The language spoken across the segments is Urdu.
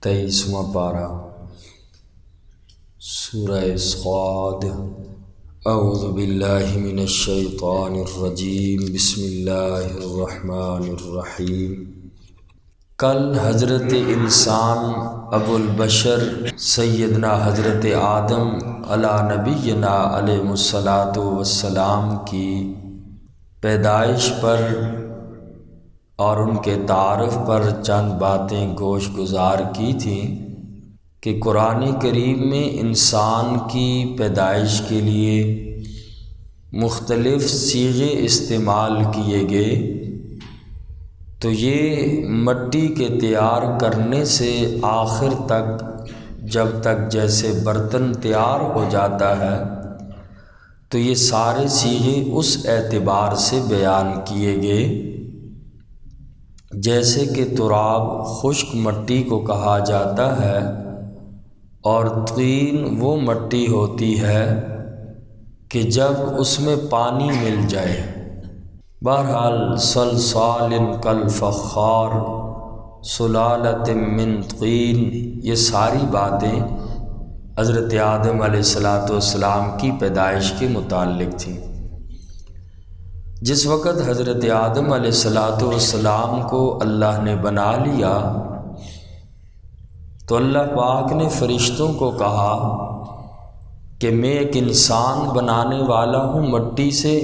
23واں پارہ سورہ صاد۔ اعوذ باللہ من الشیطان الرجیم، بسم اللہ الرحمن الرحیم۔ کل حضرت انسان ابو البشر سیدنا حضرت آدم علی نبینا علیہ الصلاۃ والسلام کی پیدائش پر اور ان کے تعارف پر چند باتیں گوش گزار کی تھیں کہ قرآن کریم میں انسان کی پیدائش کے لیے مختلف صیغے استعمال کیے گئے، تو یہ مٹی کے تیار کرنے سے آخر تک جب تک جیسے برتن تیار ہو جاتا ہے تو یہ سارے صیغے اس اعتبار سے بیان کیے گئے، جیسے کہ تراب خشک مٹی کو کہا جاتا ہے اور طین وہ مٹی ہوتی ہے کہ جب اس میں پانی مل جائے۔ بہرحال صلصال کالفخار سلالۃ من طین، یہ ساری باتیں حضرت آدم علیہ السلام کی پیدائش کے متعلق تھیں۔ جس وقت حضرت آدم علیہ السلام کو اللہ نے بنا لیا تو اللہ پاک نے فرشتوں کو کہا کہ میں ایک انسان بنانے والا ہوں مٹی سے،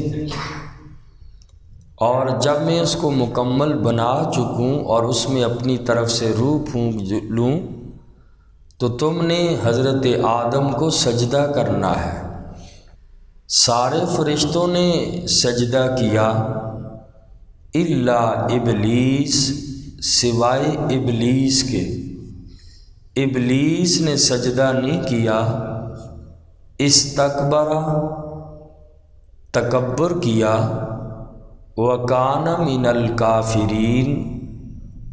اور جب میں اس کو مکمل بنا چکوں اور اس میں اپنی طرف سے روح پھونک لوں تو تم نے حضرت آدم کو سجدہ کرنا ہے۔ سارے فرشتوں نے سجدہ کیا الا ابلیس، سوائے ابلیس کے۔ ابلیس نے سجدہ نہیں کیا، استکبر، تکبر کیا، وکان من الکافرین،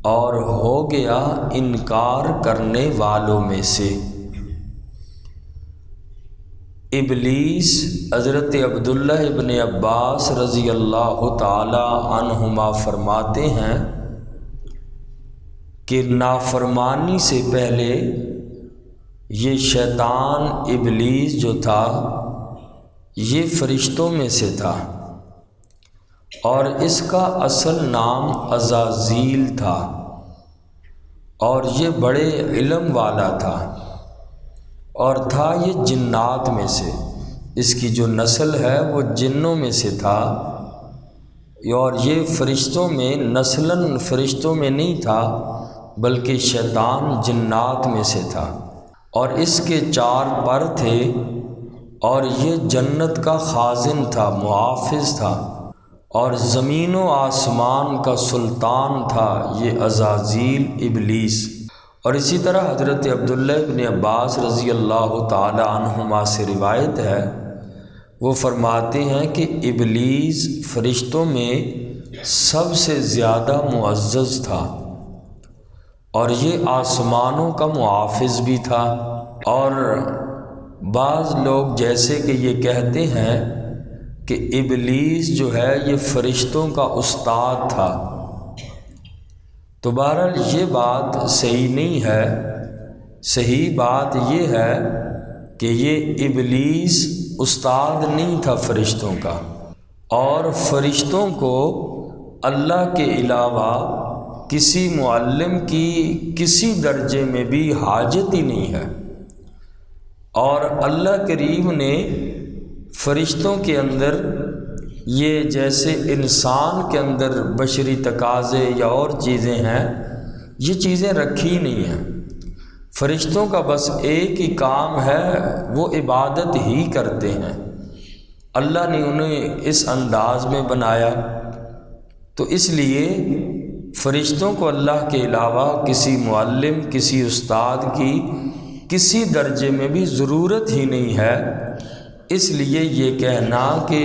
اور ہو گیا انکار کرنے والوں میں سے۔ ابلیس حضرت عبداللہ ابن عباس رضی اللہ تعالی عنہما فرماتے ہیں کہ نافرمانی سے پہلے یہ شیطان ابلیس جو تھا یہ فرشتوں میں سے تھا، اور اس کا اصل نام عزازیل تھا، اور یہ بڑے علم والا تھا، اور تھا یہ جنات میں سے، اس کی جو نسل ہے وہ جنوں میں سے تھا، اور یہ فرشتوں میں نسلاً فرشتوں میں نہیں تھا بلکہ شیطان جنات میں سے تھا، اور اس کے 4 پر تھے، اور یہ جنت کا خازن تھا، محافظ تھا، اور زمین و آسمان کا سلطان تھا یہ عزازیل ابلیس۔ اور اسی طرح حضرت عبداللہ ابن عباس رضی اللہ تعالی عنہما سے روایت ہے، وہ فرماتے ہیں کہ ابلیس فرشتوں میں سب سے زیادہ معزز تھا، اور یہ آسمانوں کا محافظ بھی تھا۔ اور بعض لوگ جیسے کہ یہ کہتے ہیں کہ ابلیس جو ہے یہ فرشتوں کا استاد تھا، تو بہرحال یہ بات صحیح نہیں ہے۔ صحیح بات یہ ہے کہ یہ ابلیس استاد نہیں تھا فرشتوں کا، اور فرشتوں کو اللہ کے علاوہ کسی معلم کی کسی درجے میں بھی حاجت ہی نہیں ہے، اور اللہ کریم نے فرشتوں کے اندر یہ جیسے انسان کے اندر بشری تقاضے یا اور چیزیں ہیں، یہ چیزیں رکھی نہیں ہیں۔ فرشتوں کا بس ایک ہی کام ہے، وہ عبادت ہی کرتے ہیں۔ اللہ نے انہیں اس انداز میں بنایا، تو اس لیے فرشتوں کو اللہ کے علاوہ کسی معلم، کسی استاد کی کسی درجے میں بھی ضرورت ہی نہیں ہے۔ اس لیے یہ کہنا کہ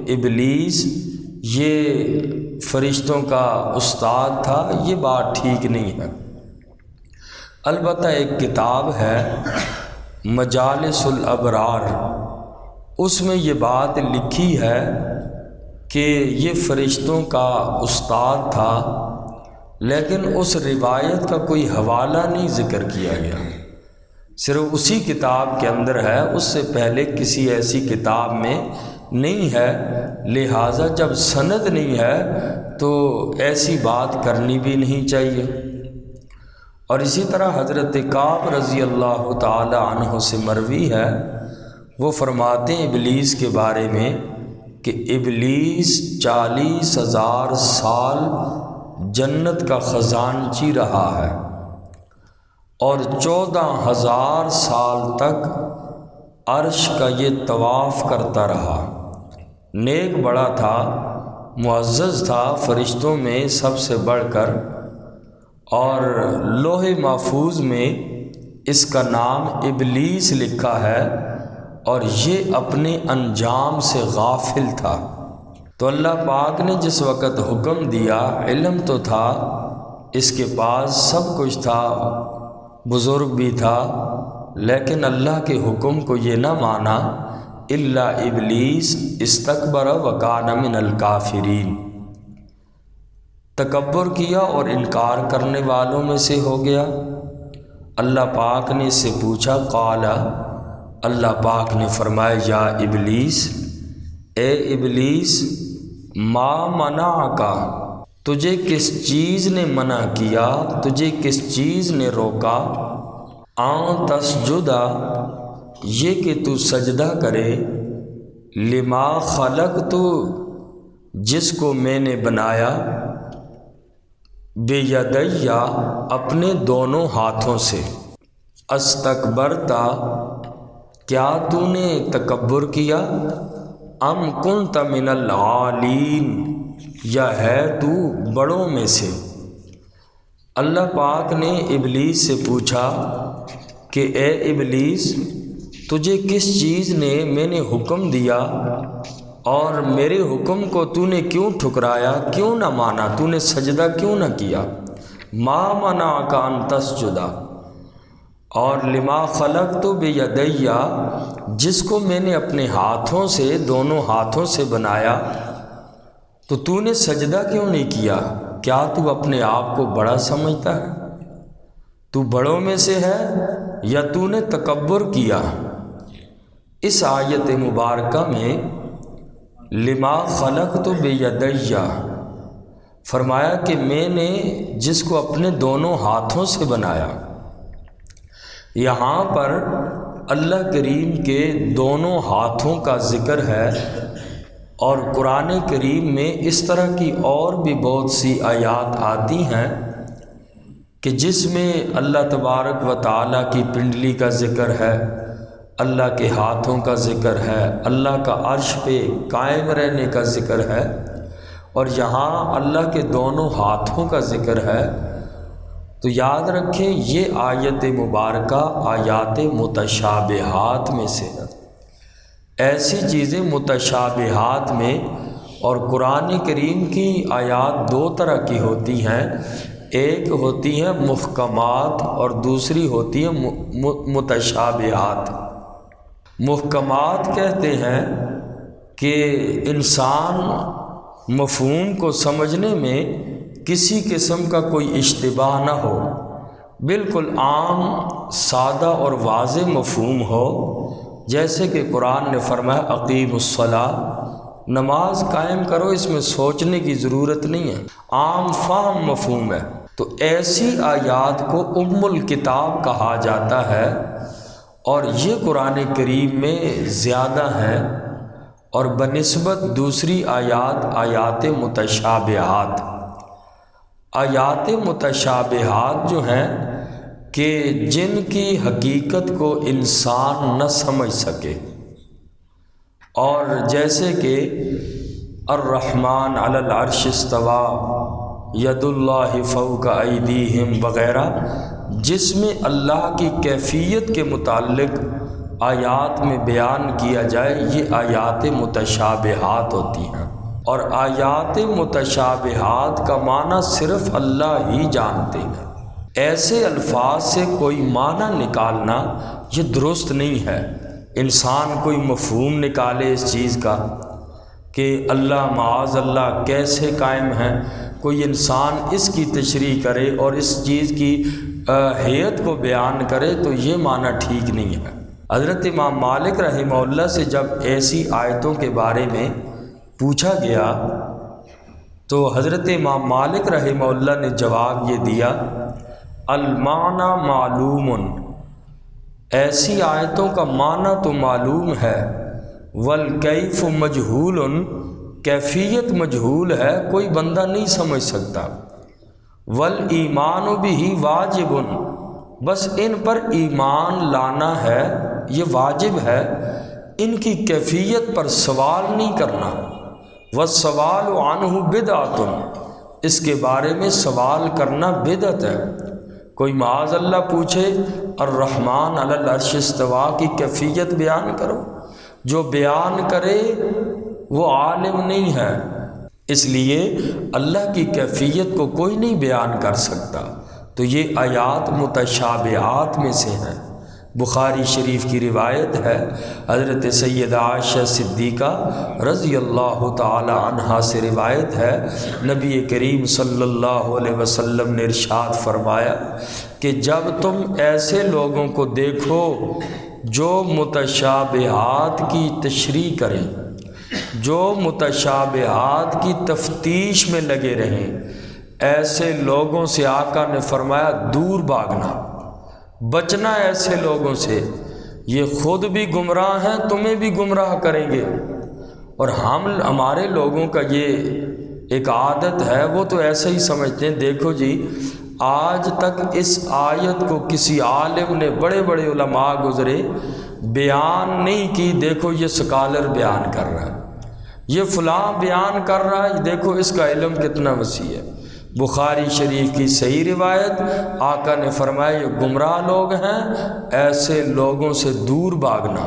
ابلیس یہ فرشتوں کا استاد تھا، یہ بات ٹھیک نہیں ہے۔ البتہ ایک کتاب ہے مجالس الابرار، اس میں یہ بات لکھی ہے کہ یہ فرشتوں کا استاد تھا، لیکن اس روایت کا کوئی حوالہ نہیں ذکر کیا گیا، صرف اسی کتاب کے اندر ہے، اس سے پہلے کسی ایسی کتاب میں نہیں ہے، لہٰذا جب سند نہیں ہے تو ایسی بات کرنی بھی نہیں چاہیے۔ اور اسی طرح حضرت کعب رضی اللہ تعالی عنہ سے مروی ہے، وہ فرماتے ہیں ابلیس کے بارے میں کہ ابلیس 40,000 سال جنت کا خزانچی رہا ہے اور 14,000 سال تک عرش کا یہ طواف کرتا رہا۔ نیک بڑا تھا، معزز تھا، فرشتوں میں سب سے بڑھ کر، اور لوح محفوظ میں اس کا نام ابلیس لکھا ہے، اور یہ اپنے انجام سے غافل تھا۔ تو اللہ پاک نے جس وقت حکم دیا، علم تو تھا، اس کے پاس سب کچھ تھا، بزرگ بھی تھا، لیکن اللہ کے حکم کو یہ نہ مانا، الا ابلیس استکبر وکان من الکافرین، تکبر کیا اور انکار کرنے والوں میں سے ہو گیا۔ اللہ پاک نے اس سے پوچھا، قال، اللہ پاک نے فرمایا، یا ابلیس، اے ابلیس، ما منعک، تجھے کس چیز نے منع کیا، تجھے کس چیز نے روکا، ان تسجد، یہ کہ تو سجدہ کرے، لما خلقت، جس کو میں نے بنایا، بیدی، اپنے دونوں ہاتھوں سے، استکبرت، کیا تو نے تکبر کیا، ام کنت من العالین، یا ہے تو بڑوں میں سے۔ اللہ پاک نے ابلیس سے پوچھا کہ اے ابلیس، تجھے کس چیز نے میں نے حکم دیا اور میرے حکم کو تو نے کیوں ٹھکرایا، کیوں نہ مانا، تو نے سجدہ کیوں نہ کیا، ما منعک ان تسجد، اور لما خلقت بیدی، جس کو میں نے اپنے ہاتھوں سے، دونوں ہاتھوں سے بنایا، تو نے سجدہ کیوں نہیں کیا؟ کیا تو اپنے آپ کو بڑا سمجھتا ہے؟ تو بڑوں میں سے ہے یا تو نے تکبر کیا؟ اس آیت مبارکہ میں لما خلقت بیدی فرمایا کہ میں نے جس کو اپنے دونوں ہاتھوں سے بنایا۔ یہاں پر اللہ کریم کے دونوں ہاتھوں کا ذکر ہے، اور قرآن کریم میں اس طرح کی اور بھی بہت سی آیات آتی ہیں کہ جس میں اللہ تبارک و تعالیٰ کی پنڈلی کا ذکر ہے، اللہ کے ہاتھوں کا ذکر ہے، اللہ کا عرش پہ قائم رہنے کا ذکر ہے، اور یہاں اللہ کے دونوں ہاتھوں کا ذکر ہے۔ تو یاد رکھیں، یہ آیت مبارکہ آیات متشابہات میں سے ہے۔ ایسی چیزیں متشابہات میں، اور قرآن کریم کی آیات دو طرح کی ہوتی ہیں، ایک ہوتی ہیں محکمات اور دوسری ہوتی ہیں متشابہات۔ محکمات کہتے ہیں کہ انسان مفہوم کو سمجھنے میں کسی قسم کا کوئی اشتباہ نہ ہو، بالکل عام، سادہ اور واضح مفہوم ہو، جیسے کہ قرآن نے فرمایا اقیم الصلاۃ، نماز قائم کرو، اس میں سوچنے کی ضرورت نہیں ہے، عام فہم مفہوم ہے۔ تو ایسی آیات کو ام الکتاب کہا جاتا ہے، اور یہ قرآن کریم میں زیادہ ہیں، اور بنسبت دوسری آیات، آیات متشابہات۔ آیات متشابہات جو ہیں کہ جن کی حقیقت کو انسان نہ سمجھ سکے، اور جیسے کہ الرحمن علی العرش استوی، ید اللہ فوق ایدیہم وغیرہ، جس میں اللہ کی کیفیت کے متعلق آیات میں بیان کیا جائے، یہ آیات متشابہات ہوتی ہیں۔ اور آیات متشابہات کا معنی صرف اللہ ہی جانتے ہیں۔ ایسے الفاظ سے کوئی معنی نکالنا یہ درست نہیں ہے۔ انسان کوئی مفہوم نکالے اس چیز کا کہ اللہ معاذ اللہ کیسے قائم ہیں، کوئی انسان اس کی تشریح کرے اور اس چیز کی حیت کو بیان کرے تو یہ معنی ٹھیک نہیں ہے۔ حضرت امام مالک رحمہ اللہ سے جب ایسی آیتوں کے بارے میں پوچھا گیا تو حضرت امام مالک رحمہ اللہ نے جواب یہ دیا، المعنی معلوم، ایسی آیتوں کا معنی تو معلوم ہے، والکیف مجہول، کیفیت مجہول ہے، کوئی بندہ نہیں سمجھ سکتا، والایمان بہ واجب، بس ان پر ایمان لانا ہے، یہ واجب ہے، ان کی کیفیت پر سوال نہیں کرنا، والسوال عنہ بدعۃ، اس کے بارے میں سوال کرنا بدعت ہے۔ کوئی معاذ اللہ پوچھے الرحمن علی العرش استویٰ کی کیفیت بیان کرو، جو بیان کرے وہ عالم نہیں ہے، اس لیے اللہ کی کیفیت کو کوئی نہیں بیان کر سکتا۔ تو یہ آیات متشابہات میں سے ہیں۔ بخاری شریف کی روایت ہے، حضرت سیدہ عائشہ صدیقہ رضی اللہ تعالی عنہا سے روایت ہے، نبی کریم صلی اللہ علیہ وسلم نے ارشاد فرمایا کہ جب تم ایسے لوگوں کو دیکھو جو متشابہات کی تشریح کریں، جو متشابہات کی تفتیش میں لگے رہیں، ایسے لوگوں سے آقا نے فرمایا دور بھاگنا، بچنا ایسے لوگوں سے، یہ خود بھی گمراہ ہیں، تمہیں بھی گمراہ کریں گے۔ اور ہمارے لوگوں کا یہ ایک عادت ہے، وہ تو ایسا ہی سمجھتے ہیں، دیکھو جی آج تک اس آیت کو کسی عالم نے، بڑے بڑے علماء گزرے، بیان نہیں کی، دیکھو یہ سکالر بیان کر رہا ہے، یہ فلاں بیان کر رہا ہے، دیکھو اس کا علم کتنا وسیع ہے۔ بخاری شریف کی صحیح روایت، آقا نے فرمایا یہ گمراہ لوگ ہیں، ایسے لوگوں سے دور بھاگنا،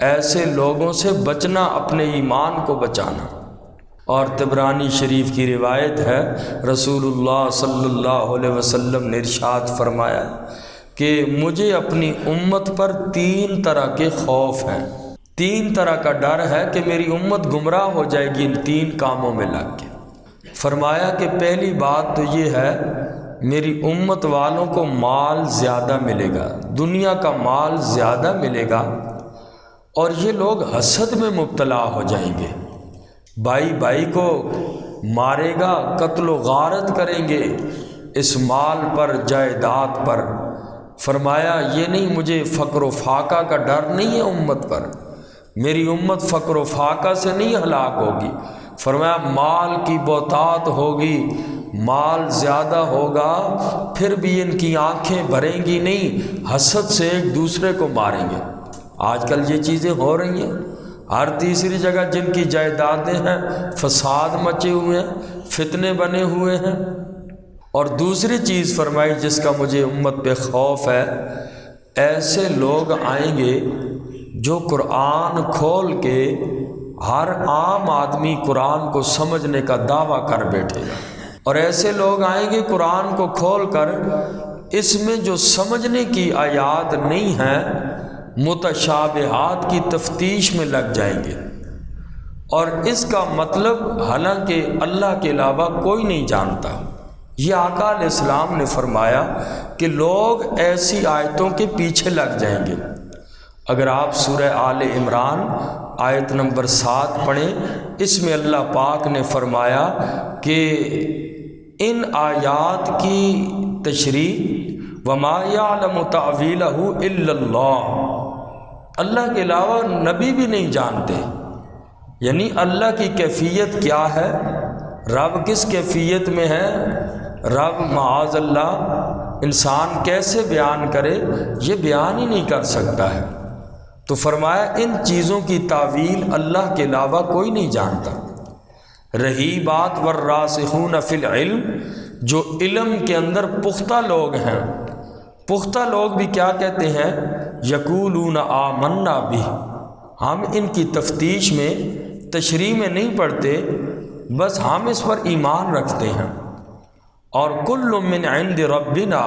ایسے لوگوں سے بچنا، اپنے ایمان کو بچانا۔ اور طبرانی شریف کی روایت ہے، رسول اللہ صلی اللہ علیہ وسلم نے ارشاد فرمایا کہ مجھے اپنی امت پر 3 طرح کے خوف ہیں، 3 طرح کا ڈر ہے کہ میری امت گمراہ ہو جائے گی ان 3 کاموں میں لگ کے۔ فرمایا کہ پہلی بات تو یہ ہے، میری امت والوں کو مال زیادہ ملے گا، دنیا کا مال زیادہ ملے گا، اور یہ لوگ حسد میں مبتلا ہو جائیں گے، بھائی بھائی کو مارے گا، قتل و غارت کریں گے اس مال پر، جائیداد پر۔ فرمایا یہ نہیں، مجھے فقر و فاقہ کا ڈر نہیں ہے امت پر، میری امت فقر و فاقہ سے نہیں ہلاک ہوگی۔ فرمایا مال کی بہتات ہوگی، مال زیادہ ہوگا، پھر بھی ان کی آنکھیں بھریں گی نہیں، حسد سے ایک دوسرے کو ماریں گے۔ آج کل یہ چیزیں ہو رہی ہیں، ہر تیسری جگہ جن کی جائیدادیں ہیں فساد مچے ہوئے ہیں، فتنے بنے ہوئے ہیں۔ اور دوسری چیز فرمائی جس کا مجھے امت پہ خوف ہے، ایسے لوگ آئیں گے جو قرآن کھول کے، ہر عام آدمی قرآن کو سمجھنے کا دعویٰ کر بیٹھے گا، اور ایسے لوگ آئیں گے قرآن کو کھول کر اس میں جو سمجھنے کی آیات نہیں ہیں، متشابہات کی تفتیش میں لگ جائیں گے، اور اس کا مطلب حالانکہ اللہ کے علاوہ کوئی نہیں جانتا۔ یہ آقا علیہ السلام نے فرمایا کہ لوگ ایسی آیتوں کے پیچھے لگ جائیں گے۔ اگر آپ سورہ آل عمران آیت نمبر 7 پڑھیں، اس میں اللہ پاک نے فرمایا کہ ان آیات کی تشریح وما یعلم تأویلہ الا اللہ، اللہ کے علاوہ نبی بھی نہیں جانتے، یعنی اللہ کی کیفیت کیا ہے، رب کس کیفیت میں ہے، رب معاذ اللہ انسان کیسے بیان کرے، یہ بیان ہی نہیں کر سکتا ہے۔ تو فرمایا ان چیزوں کی تعویل اللہ کے علاوہ کوئی نہیں جانتا۔ رہی بات والراسخون فی العلم، جو علم کے اندر پختہ لوگ ہیں، پختہ لوگ بھی کیا کہتے ہیں، یقولون آمنا بہ، ہم ان کی تفتیش میں، تشریح میں نہیں پڑھتے، بس ہم اس پر ایمان رکھتے ہیں، اور کل من عند ربنا،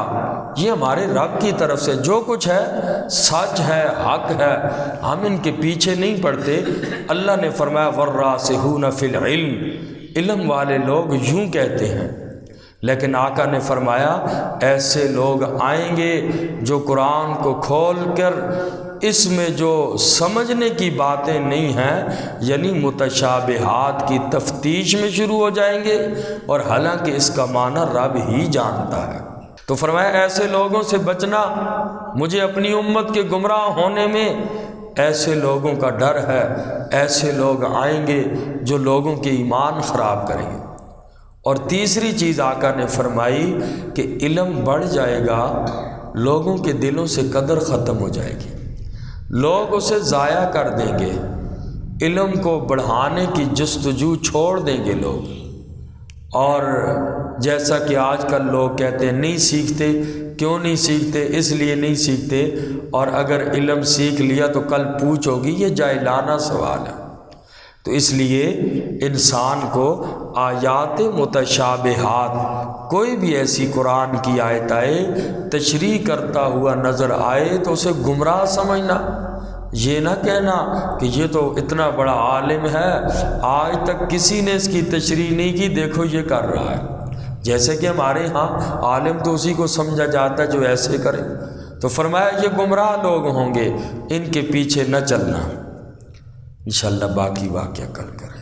یہ ہمارے رب کی طرف سے جو کچھ ہے سچ ہے، حق ہے، ہم ان کے پیچھے نہیں پڑتے۔ اللہ نے فرمایا والراسخون فی العلم، علم والے لوگ یوں کہتے ہیں، لیکن آقا نے فرمایا ایسے لوگ آئیں گے جو قرآن کو کھول کر اس میں جو سمجھنے کی باتیں نہیں ہیں یعنی متشابہات کی تفتیش میں شروع ہو جائیں گے، اور حالانکہ اس کا معنی رب ہی جانتا ہے۔ تو فرمایا ایسے لوگوں سے بچنا، مجھے اپنی امت کے گمراہ ہونے میں ایسے لوگوں کا ڈر ہے، ایسے لوگ آئیں گے جو لوگوں کے ایمان خراب کریں گے۔ اور تیسری چیز آقا نے فرمائی کہ علم بڑھ جائے گا، لوگوں کے دلوں سے قدر ختم ہو جائے گی، لوگ اسے ضائع کر دیں گے، علم کو بڑھانے کی جستجو چھوڑ دیں گے لوگ۔ اور جیسا کہ آج کل لوگ کہتے ہیں نہیں سیکھتے، کیوں نہیں سیکھتے؟ اس لیے نہیں سیکھتے، اور اگر علم سیکھ لیا تو کل پوچھ ہوگی، یہ جاہلانہ سوال ہے۔ تو اس لیے انسان کو آیات متشابہات، کوئی بھی ایسی قرآن کی آیت آئے تشریح کرتا ہوا نظر آئے تو اسے گمراہ سمجھنا، یہ نہ کہنا کہ یہ تو اتنا بڑا عالم ہے، آج تک کسی نے اس کی تشریح نہیں کی، دیکھو یہ کر رہا ہے۔ جیسے کہ ہمارے ہاں عالم تو اسی کو سمجھا جاتا ہے جو ایسے کرے۔ تو فرمایا یہ گمراہ لوگ ہوں گے، ان کے پیچھے نہ چلنا۔ انشاءاللہ باقی واقعہ کل کریں۔